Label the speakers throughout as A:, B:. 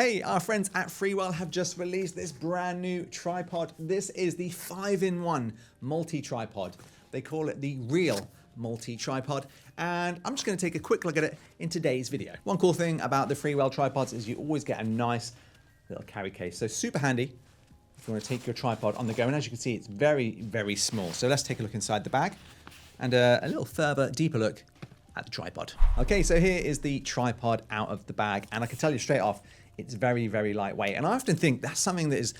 A: Hey, our friends at Freewell have just released this brand new tripod. This is the 5-in-1 multi-tripod. They call it the Real multi-tripod, and I'm just going to take a quick look at it in today's video. One cool thing about the Freewell tripods is you always get a nice little carry case, so super handy if you want to take your tripod on the go. And as you can see, it's very, very small. So let's take a look inside the bag and a little further, deeper look at the tripod. Okay, so here is the tripod out of the bag, and I can tell you straight off, it's very, very lightweight. And I often think that's something that is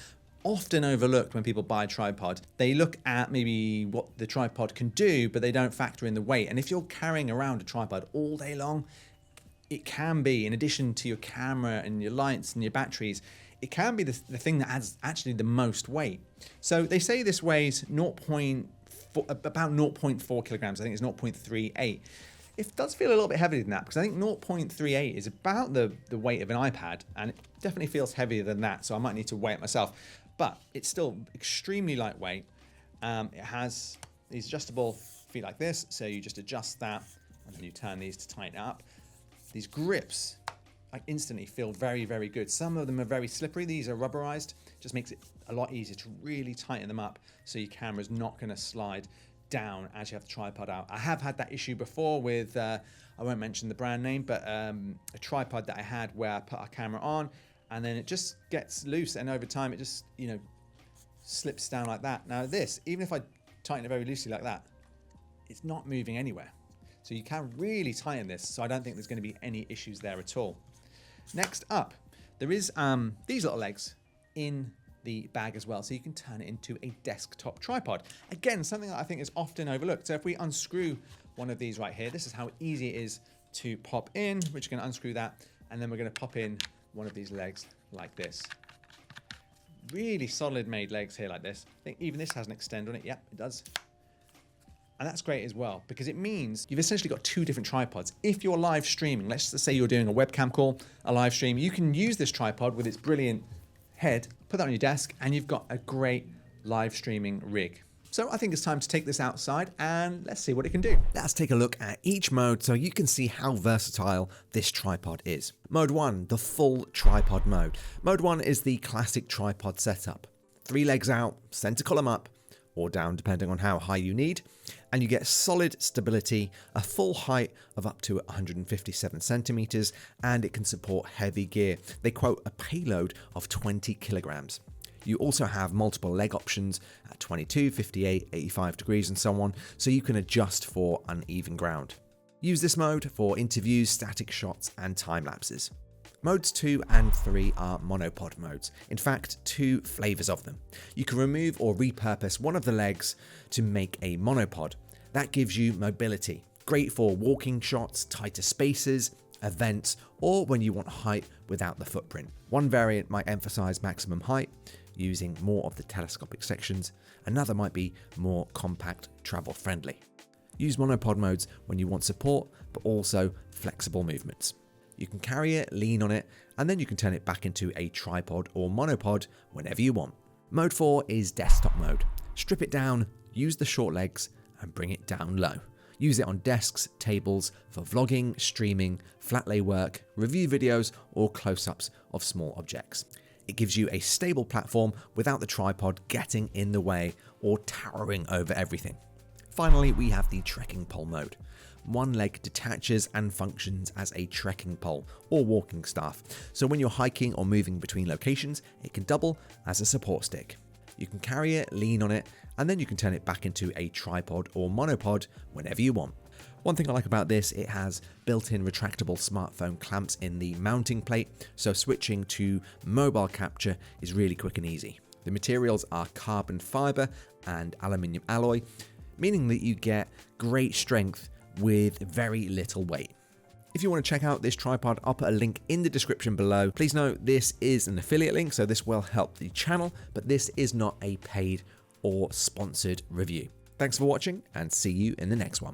A: often overlooked when people buy a tripod. They look at maybe what the tripod can do, but they don't factor in the weight. And if you're carrying around a tripod all day long, it can be, in addition to your camera and your lights and your batteries, it can be the thing that adds actually the most weight. So they say this weighs about 0.4 kilograms. I think it's 0.38. It does feel a little bit heavier than that, because I think 0.38 is about the weight of an iPad, and it definitely feels heavier than that, so I might need to weigh it myself. But it's still extremely lightweight. It has these adjustable feet like this, so you just adjust that, and then you turn these to tighten it up. These grips, I instantly feel very, very good. Some of them are very slippery. These are rubberized. Just makes it a lot easier to really tighten them up, so your camera's not going to slide down as you have the tripod out. I have had that issue before with, I won't mention the brand name, but a tripod that I had where I put our camera on and then it just gets loose, and over time it just, slips down like that. Now this, even if I tighten it very loosely like that, it's not moving anywhere. So you can really tighten this, so I don't think there's going to be any issues there at all. Next up, there is these little legs in the bag as well, so you can turn it into a desktop tripod. Again, something that I think is often overlooked. So if we unscrew one of these right here, this is how easy it is to pop in. We're just going to unscrew that, and then we're going to pop in one of these legs like this. Really solid made legs here like this. I think even this has an extend on it. Yep, it does. And that's great as well, because it means you've essentially got two different tripods. If you're live streaming, let's just say you're doing a webcam call, a live stream, you can use this tripod with its brilliant head, put that on your desk, and you've got a great live streaming rig. So I think it's time to take this outside and let's see what it can do.
B: Let's take a look at each mode so you can see how versatile this tripod is. Mode 1, the full tripod mode. Mode 1 is the classic tripod setup. 3 legs out, center column up, or down depending on how high you need, and you get solid stability, a full height of up to 157 centimeters, and it can support heavy gear. They quote a payload of 20 kilograms. You also have multiple leg options at 22, 58, 85 degrees and so on, so you can adjust for uneven ground. Use this mode for interviews, static shots, and time lapses. Modes 2 and 3 are monopod modes. In fact, 2 flavors of them. You can remove or repurpose one of the legs to make a monopod. That gives you mobility. Great for walking shots, tighter spaces, events, or when you want height without the footprint. One variant might emphasize maximum height, using more of the telescopic sections. Another might be more compact, travel friendly. Use monopod modes when you want support, but also flexible movements. You can carry it, lean on it, and then you can turn it back into a tripod or monopod whenever you want. Mode 4 is desktop mode. Strip it down, use the short legs, and bring it down low. Use it on desks, tables, for vlogging, streaming, flat lay work, review videos, or close-ups of small objects. It gives you a stable platform without the tripod getting in the way or towering over everything. Finally, we have the trekking pole mode. One leg detaches and functions as a trekking pole or walking staff, so when you're hiking or moving between locations, it can double as a support stick. You can carry it, lean on it, and then you can turn it back into a tripod or monopod whenever you want. One thing I like about this, it has built-in retractable smartphone clamps in the mounting plate, so switching to mobile capture is really quick and easy. The materials are carbon fiber and aluminium alloy, meaning that you get great strength with very little weight. If you want to check out this tripod, I'll put a link in the description below. Please note this is an affiliate link, so this will help the channel, but this is not a paid or sponsored review. Thanks for watching, and see you in the next one.